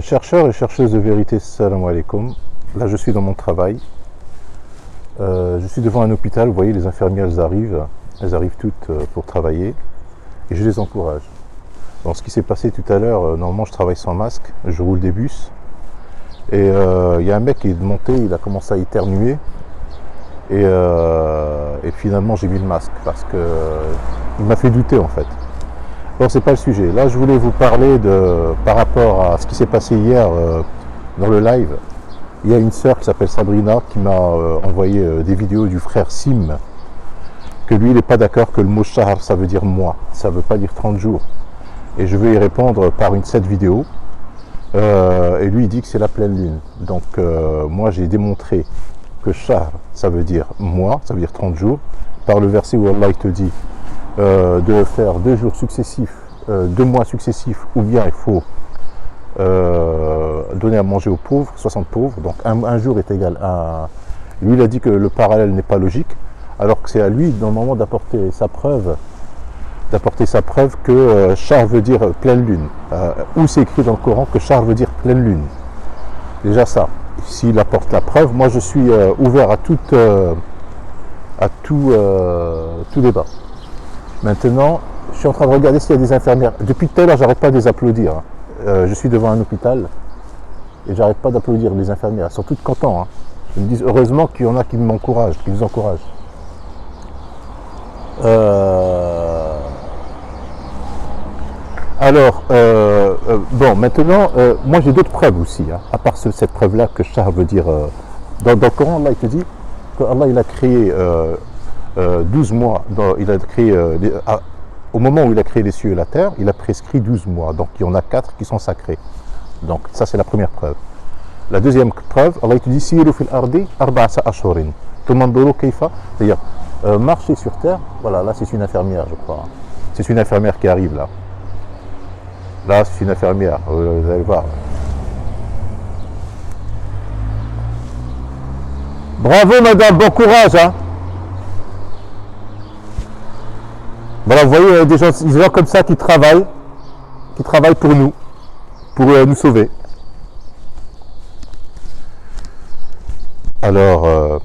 Chercheurs et chercheuses de vérité, salam alaikum. Là, je suis dans mon travail. Je suis devant un hôpital. Vous voyez, les infirmières, elles arrivent toutes pour travailler. Et je les encourage. Bon, ce qui s'est passé tout à l'heure, normalement, je travaille sans masque. Je roule des bus. Et il y a un mec qui est monté, il a commencé à éternuer. Et finalement, j'ai mis le masque parce que il m'a fait douter, en fait. Bon, c'est pas le sujet. Là, je voulais vous parler par rapport à ce qui s'est passé hier dans le live. Il y a une sœur qui s'appelle Sabrina qui m'a envoyé des vidéos du frère Sim, que lui, il n'est pas d'accord que le mot shahr, ça veut dire mois. Ça veut pas dire 30 jours. Et je vais y répondre par cette vidéo. Et lui, il dit que c'est la pleine lune. Donc, moi, j'ai démontré que shahr, ça veut dire mois, ça veut dire 30 jours, par le verset où Allah te dit de faire 2 jours successifs, 2 mois successifs, ou bien il faut donner à manger aux pauvres, 60 pauvres, donc un jour est égal à... Lui, il a dit que le parallèle n'est pas logique, alors que c'est à lui, normalement, d'apporter sa preuve que shahr veut dire pleine lune. Où c'est écrit dans le Coran que shahr veut dire pleine lune. Déjà ça. S'il apporte la preuve, moi je suis ouvert à tout débat. Maintenant, je suis en train de regarder s'il y a des infirmières. Depuis tout à l'heure, j'arrête pas de les applaudir. Je suis devant un hôpital et j'arrête pas d'applaudir les infirmières. Elles sont toutes contentes. Ils me disent heureusement qu'il y en a qui m'encouragent, qui nous encouragent. Alors, bon, maintenant, moi j'ai d'autres preuves aussi, à part cette preuve-là que shahr veut dire... dans le Coran, Allah il te dit qu'Allah il a créé 12 mois, au moment où il a créé les cieux et la terre, il a prescrit 12 mois, donc il y en a 4 qui sont sacrés. Donc ça c'est la première preuve. La deuxième preuve, Allah il te dit Siru fil ardi arba'ata ashhurin. Tumanduru kayfa, c'est-à-dire marcher sur terre, voilà, là c'est une infirmière je crois. C'est une infirmière qui arrive là. Là, c'est une infirmière, vous allez voir. Bravo madame, bon courage. Voilà, vous voyez, des gens comme ça qui travaillent pour nous sauver. Alors,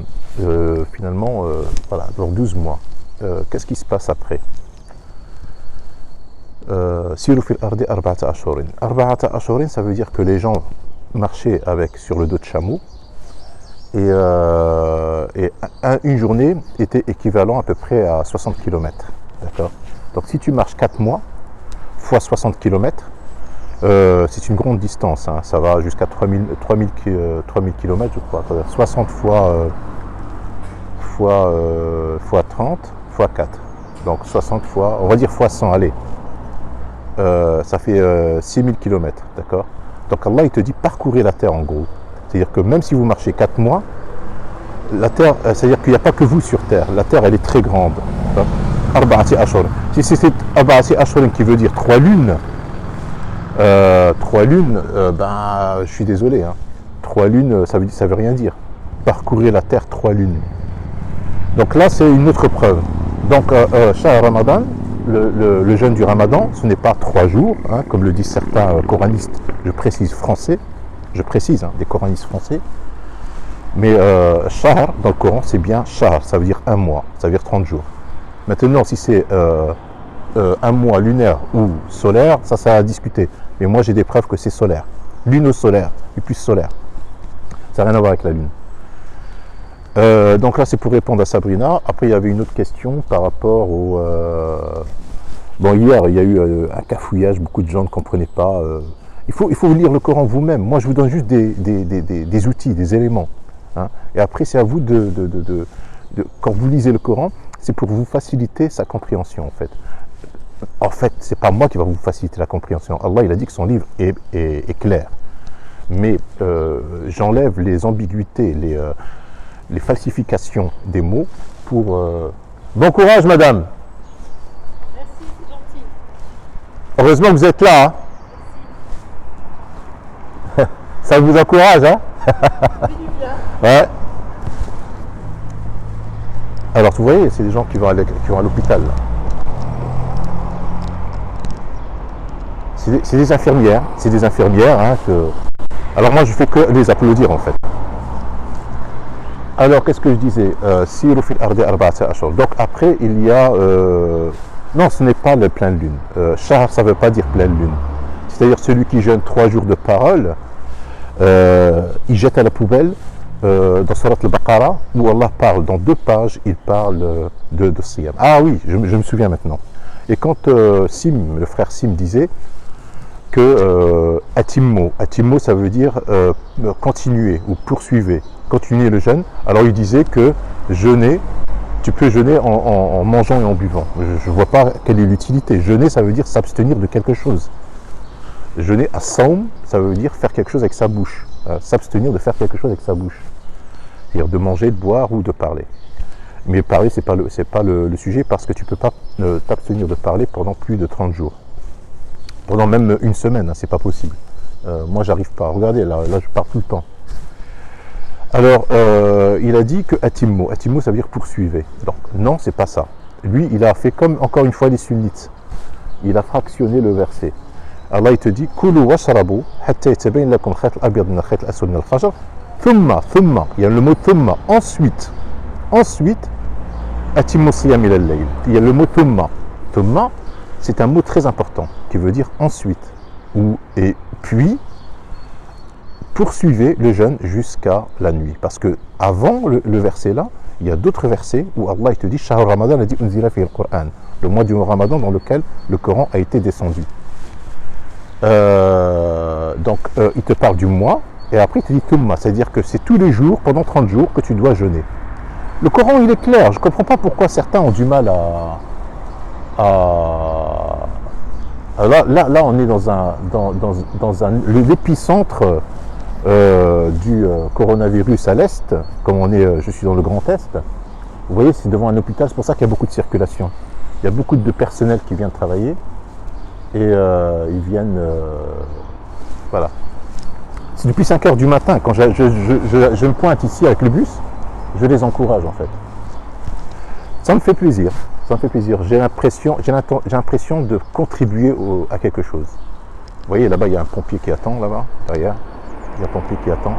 finalement, voilà, dans 12 mois, qu'est-ce qui se passe après? Siru fil ardi arba'ata ashhurin. Arba'ata ashhurin, ça veut dire que les gens marchaient sur le dos de chameau et une journée était équivalent à peu près à 60 km. D'accord. Donc si tu marches 4 mois fois 60 km, c'est une grande distance. Ça va jusqu'à 3000 km, je crois. 60 fois 30 fois 4. Donc 60 fois, on va dire fois 100, allez. Ça fait 6000 km, d'accord. Donc Allah il te dit parcourez la terre en gros. C'est-à-dire que même si vous marchez 4 mois, la terre, c'est-à-dire qu'il n'y a pas que vous sur terre. La terre elle est très grande. Arba'ati ashhur. Si c'est Arba'ati ashhur qui veut dire 3 lunes, ben je suis désolé. 3 lunes, ça veut rien dire. Parcourir la terre 3 lunes. Donc là c'est une autre preuve. Donc Shahr Ramadan, le jeûne du Ramadan, ce n'est pas 3 jours, comme le disent certains coranistes, je précise français, des coranistes français, mais shahr dans le Coran c'est bien shahr, ça veut dire 1 mois, ça veut dire 30 jours. Maintenant si c'est 1 mois lunaire ou solaire, ça a à discuter, mais moi j'ai des preuves que c'est solaire, luno-solaire et plus solaire, ça n'a rien à voir avec la lune. Donc là c'est pour répondre à Sabrina. Après il y avait une autre question par rapport au... Bon, hier il y a eu un cafouillage, beaucoup de gens ne comprenaient pas. Il faut lire le Coran vous-même. Moi je vous donne juste des outils, des éléments. Et après c'est à vous quand vous lisez le Coran, c'est pour vous faciliter sa compréhension en fait. En fait, c'est pas moi qui va vous faciliter la compréhension. Allah il a dit que son livre est clair. Mais j'enlève les ambiguïtés, les falsifications des mots pour... Bon courage madame. Merci, c'est gentil. Heureusement que vous êtes là. Ça vous encourage, Ça fait du bien. Ouais. Alors vous voyez, c'est des gens qui vont à l'hôpital. C'est des infirmières, hein, alors moi je fais que les applaudir en fait. Alors qu'est-ce que je disais? Siru fil ardi arba'ata ashhur. Donc après il y a non, ce n'est pas le plein de lune. Shahr, ça ne veut pas dire pleine lune. C'est-à-dire celui qui jeûne 3 jours de parole, il jette à la poubelle dans Surat al-Baqarah, où Allah parle, dans 2 pages, il parle de Siyam. Ah oui, je me souviens maintenant. Et quand Sim, le frère Sim disait que atimmo, ça veut dire continuer ou poursuivez, continuer le jeûne, alors il disait que jeûner, tu peux jeûner en mangeant et en buvant. Je ne vois pas quelle est l'utilité. Jeûner, ça veut dire s'abstenir de quelque chose. Jeûner à saum, ça veut dire faire quelque chose avec sa bouche. S'abstenir de faire quelque chose avec sa bouche. C'est-à-dire de manger, de boire ou de parler. Mais parler, ce n'est pas le sujet parce que tu ne peux pas t'abstenir de parler pendant plus de 30 jours. Pendant même une semaine, hein, c'est pas possible. Moi, j'arrive pas. Regardez, là, je parle tout le temps. Alors, il a dit que atimmo, ça veut dire poursuivez. Donc, non, c'est pas ça. Lui, il a fait comme, encore une fois, les sunnites. Il a fractionné le verset. Allah, il te dit, Kulu washrabu, hatta yatabayn lakum khayt al-abyad min al-khayt al-aswad min al-fajr. Thumma, il y a le mot thumma, ensuite, atimmo siyam ila al-layl. Il y a le mot thumma. Thumma, c'est un mot très important, qui veut dire ensuite, et puis, poursuivez le jeûne jusqu'à la nuit. Parce que avant le verset là, il y a d'autres versets où Allah il te dit Shahr Ramadan a dit unzila fi al-Qur'an, le mois du Ramadan dans lequel le Coran a été descendu. Donc il te parle du mois et après il te dit Thumma, c'est-à-dire que c'est tous les jours, pendant 30 jours que tu dois jeûner. Le Coran il est clair, je ne comprends pas pourquoi certains ont du mal Là on est dans l'épicentre du coronavirus à l'Est, comme je suis dans le Grand Est, vous voyez, c'est devant un hôpital, c'est pour ça qu'il y a beaucoup de circulation. Il y a beaucoup de personnel qui vient travailler et ils viennent, voilà. C'est depuis 5 heures du matin, quand je me pointe ici avec le bus, je les encourage en fait. Ça me fait plaisir, j'ai l'impression de contribuer à quelque chose. Vous voyez, là-bas, il y a un pompier qui attend, là-bas, derrière. Il y a un pompier qui attend.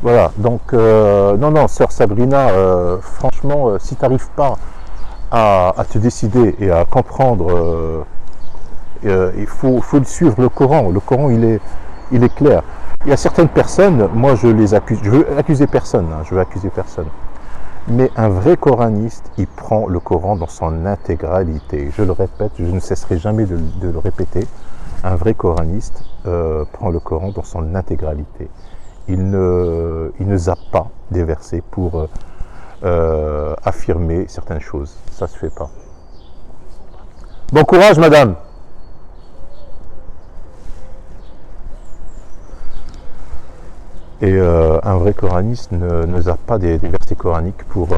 Voilà, donc, non, sœur Sabrina, franchement, si tu n'arrives pas à te décider et à comprendre, il faut suivre le Coran. Le Coran, il est clair. Il y a certaines personnes, moi je les accuse, je veux accuser personne, mais un vrai coraniste, il prend le Coran dans son intégralité. Je le répète, je ne cesserai jamais de le répéter. Un vrai coraniste prend le Coran dans son intégralité. Il ne zappe pas des versets pour affirmer certaines choses. Ça ne se fait pas. Bon courage, madame. Et un vrai coraniste ne zappe pas des versets coraniques pour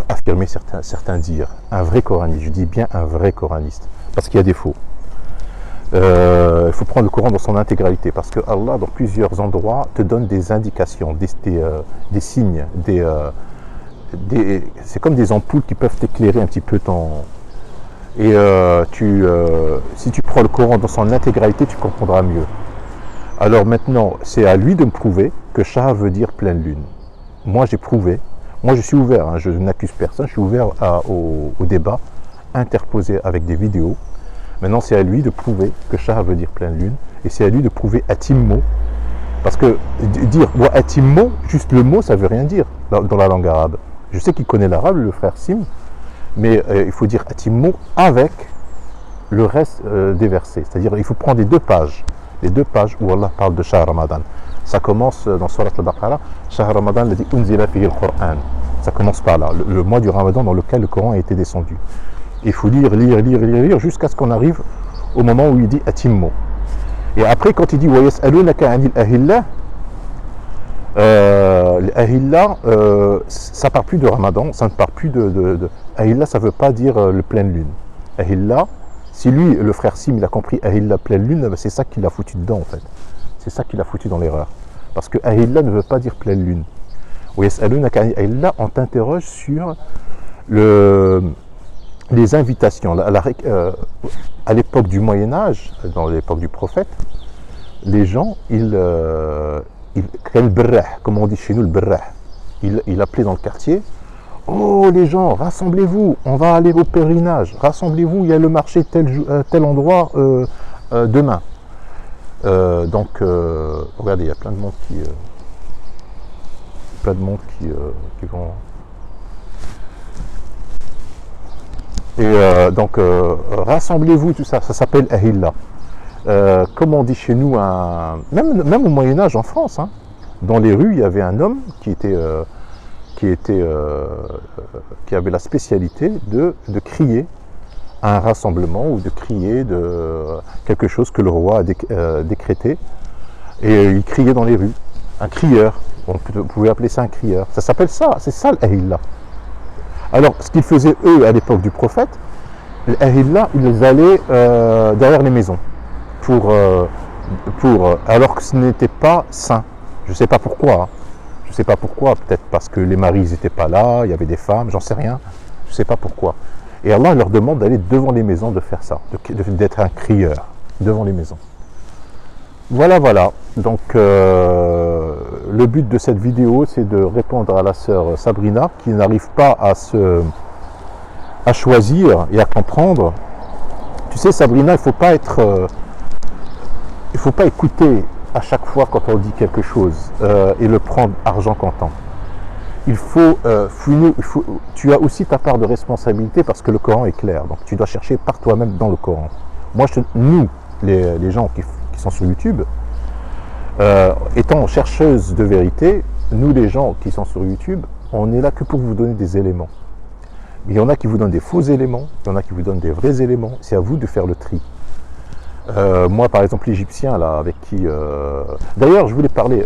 affirmer certains dires. Un vrai coraniste, je dis bien un vrai coraniste, parce qu'il y a des faux. Il faut prendre le Coran dans son intégralité, parce que Allah, dans plusieurs endroits, te donne des indications, des signes, c'est comme des ampoules qui peuvent t'éclairer un petit peu ton... Et si tu prends le Coran dans son intégralité, tu comprendras mieux. Alors maintenant, c'est à lui de me prouver que Shahr veut dire pleine lune. Moi, j'ai prouvé. Moi, je suis ouvert. Hein, je n'accuse personne. Je suis ouvert au débat interposé avec des vidéos. Maintenant, c'est à lui de prouver que Shahr veut dire pleine lune. Et c'est à lui de prouver atimmo. Parce que dire atimmo, juste le mot, ça ne veut rien dire dans la langue arabe. Je sais qu'il connaît l'arabe, le frère Sim. Mais il faut dire atimmo avec le reste des versets. C'est-à-dire il faut prendre les deux pages où Allah parle de Shahr Ramadan. Ça commence dans Surat al-Baqarah, Shahr Ramadan ladi unzila fihi al-Qur'an. Ça commence par là, le mois du Ramadan dans lequel le Coran a été descendu. Il faut lire jusqu'à ce qu'on arrive au moment où il dit atimmo. Et après, quand il dit wa yas'alunaka 'anil ahillah, l'ahillah, ça ne part plus de Ramadan, ça ne part plus de ahillah, ça ne veut pas dire le pleine lune. Ahillah, si lui, le frère Sim, il a compris ahillah pleine lune, c'est ça qu'il a foutu dedans en fait. C'est ça qu'il a foutu dans l'erreur. Parce que ahillah ne veut pas dire pleine lune. Wa yas'alunaka 'anil ahillah, on t'interroge sur les invitations. À l'époque du Moyen-Âge, dans l'époque du prophète, les gens, comme on dit chez nous, le berrah, il appelait dans le quartier, oh les gens, rassemblez-vous, on va aller au pèlerinage, rassemblez-vous, il y a le marché tel endroit demain. Regardez, il y a plein de monde qui vont. Et rassemblez-vous, tout ça, ça s'appelle ahilla. Comme on dit chez nous, même au Moyen-Âge en France, hein, dans les rues, il y avait un homme qui avait la spécialité de crier à un rassemblement ou de crier de quelque chose que le roi a décrété. Et il criait dans les rues. Un crieur. Vous pouvez appeler ça un crieur. Ça s'appelle ça. C'est ça l'ahilla. Alors, ce qu'ils faisaient eux à l'époque du prophète, l'ahilla, ils allaient derrière les maisons. Alors que ce n'était pas sain. Je ne sais pas pourquoi. Hein. Je ne sais pas pourquoi. Peut-être parce que les maris n'étaient pas là, il y avait des femmes, j'en sais rien. Je ne sais pas pourquoi. Et Allah leur demande d'aller devant les maisons de faire ça, d'être un crieur devant les maisons. Voilà. Donc, le but de cette vidéo, c'est de répondre à la sœur Sabrina qui n'arrive pas à choisir et à comprendre. Tu sais, Sabrina, il faut pas écouter à chaque fois quand on dit quelque chose et le prendre argent comptant. Tu as aussi ta part de responsabilité parce que le Coran est clair. Donc tu dois chercher par toi-même dans le Coran. Nous, les gens qui sont sur YouTube, étant chercheuses de vérité, nous les gens qui sont sur YouTube, on est là que pour vous donner des éléments. Il y en a qui vous donnent des faux éléments, il y en a qui vous donnent des vrais éléments. C'est à vous de faire le tri. Moi, par exemple, l'Égyptien, là, avec qui... D'ailleurs, je voulais parler...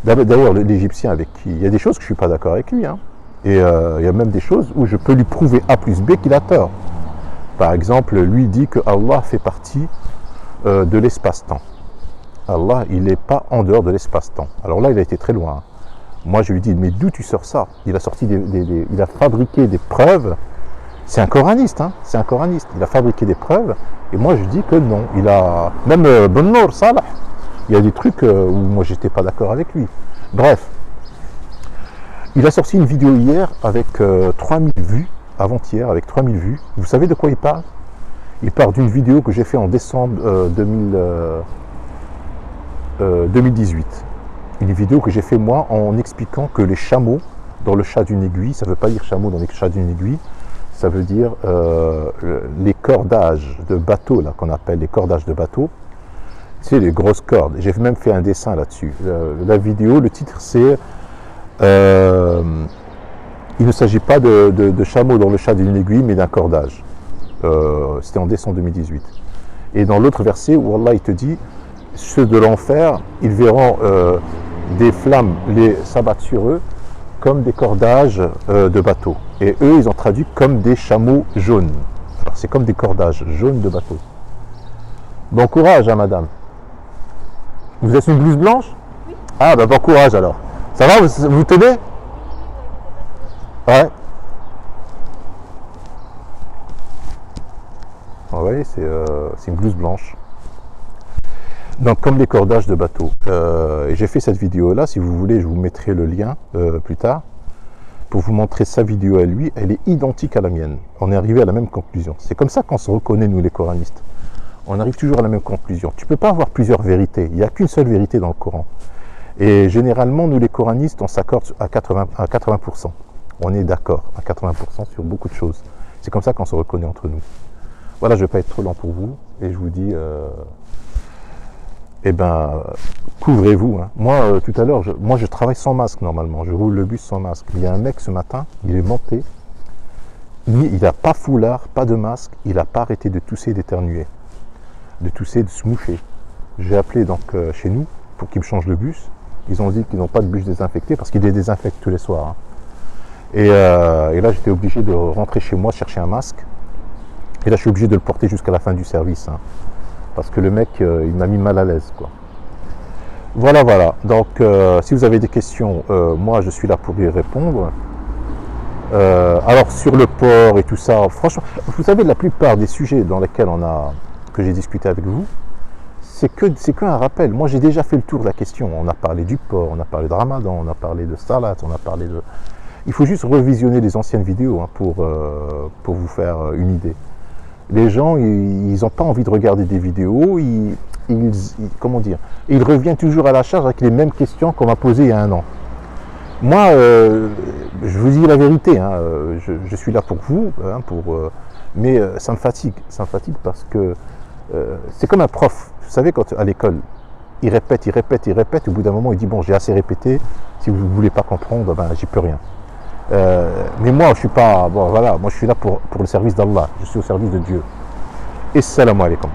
D'ailleurs, l'Égyptien avec qui... Il y a des choses que je ne suis pas d'accord avec lui. Hein, et il y a même des choses où je peux lui prouver A plus B qu'il a tort. Par exemple, lui dit que Allah fait partie de l'espace-temps. Allah, il n'est pas en dehors de l'espace-temps. Alors là, il a été très loin. Hein. Moi, je lui dis, mais d'où tu sors ça? Il a sorti il a fabriqué des preuves. C'est un coraniste, hein, c'est un coraniste. Il a fabriqué des preuves. Et moi, je dis que non. Il a... Même Ben Nour Salah, il y a des trucs où moi, j'étais pas d'accord avec lui. Bref. Il a sorti une vidéo hier avec 3000 vues, avant-hier, avec 3000 vues. Vous savez de quoi il parle? Il parle d'une vidéo que j'ai fait en décembre 2018. Une vidéo que j'ai fait moi en expliquant que les chameaux dans le chat d'une aiguille, ça ne veut pas dire chameau dans le chat d'une aiguille, ça veut dire les cordages de bateau, là qu'on appelle les cordages de bateau, c'est les grosses cordes. J'ai même fait un dessin là-dessus. La vidéo, le titre c'est il ne s'agit pas de chameau dans le chat d'une aiguille, mais d'un cordage. C'était en décembre 2018. Et dans l'autre verset où Allah il te dit, ceux de l'enfer, ils verront des flammes s'abattre sur eux comme des cordages de bateaux. Et eux, ils ont traduit comme des chameaux jaunes. Alors c'est comme des cordages jaunes de bateaux. Bon courage, hein, madame. Vous êtes une blouse blanche? Oui. Ah, ben bon courage alors. Ça va, vous tenez? Ouais. Ah oui, c'est une blouse blanche. Donc comme les cordages de bateau. Et j'ai fait cette vidéo là, si vous voulez, je vous mettrai le lien plus tard pour vous montrer sa vidéo à lui. Elle est identique à la mienne. On est arrivé à la même conclusion. C'est comme ça qu'on se reconnaît, nous les coranistes. On arrive toujours à la même conclusion. Tu ne peux pas avoir plusieurs vérités. Il n'y a qu'une seule vérité dans le Coran. Et généralement, nous les coranistes, on s'accorde à 80%. On est d'accord à 80% sur beaucoup de choses. C'est comme ça qu'on se reconnaît entre nous. Voilà, je ne vais pas être trop lent pour vous. Et je vous dis... couvrez-vous. Hein. Moi, tout à l'heure, je travaille sans masque normalement. Je roule le bus sans masque. Il y a un mec ce matin, il est monté. Il n'a pas foulard, pas de masque. Il n'a pas arrêté de tousser et d'éternuer. De tousser, de se moucher. J'ai appelé donc chez nous pour qu'ils me changent le bus. Ils ont dit qu'ils n'ont pas de bus désinfecté parce qu'ils les désinfectent tous les soirs. Hein. Et là, j'étais obligé de rentrer chez moi, chercher un masque. Et là, je suis obligé de le porter jusqu'à la fin du service. Hein. Parce que le mec, il m'a mis mal à l'aise, quoi. Voilà. Donc, si vous avez des questions, moi, je suis là pour y répondre. Alors sur le porc et tout ça, franchement, vous savez, la plupart des sujets dans lesquels que j'ai discuté avec vous, c'est qu'un rappel. Moi, j'ai déjà fait le tour de la question. On a parlé du porc, on a parlé de Ramadan, on a parlé de salat, on a parlé de... Il faut juste revisionner les anciennes vidéos hein, pour vous faire une idée. Les gens, ils n'ont pas envie de regarder des vidéos, comment dire, ils reviennent toujours à la charge avec les mêmes questions qu'on m'a posées il y a un an. Moi, je vous dis la vérité, hein, je suis là pour vous, hein, mais ça me fatigue parce que c'est comme un prof. Vous savez, quand à l'école, il répète, au bout d'un moment, il dit bon, j'ai assez répété, si vous ne voulez pas comprendre, ben, j'y peux rien. Mais moi, je suis pas, bon, voilà, moi je suis là pour le service d'Allah, je suis au service de Dieu. Et salam alaikum.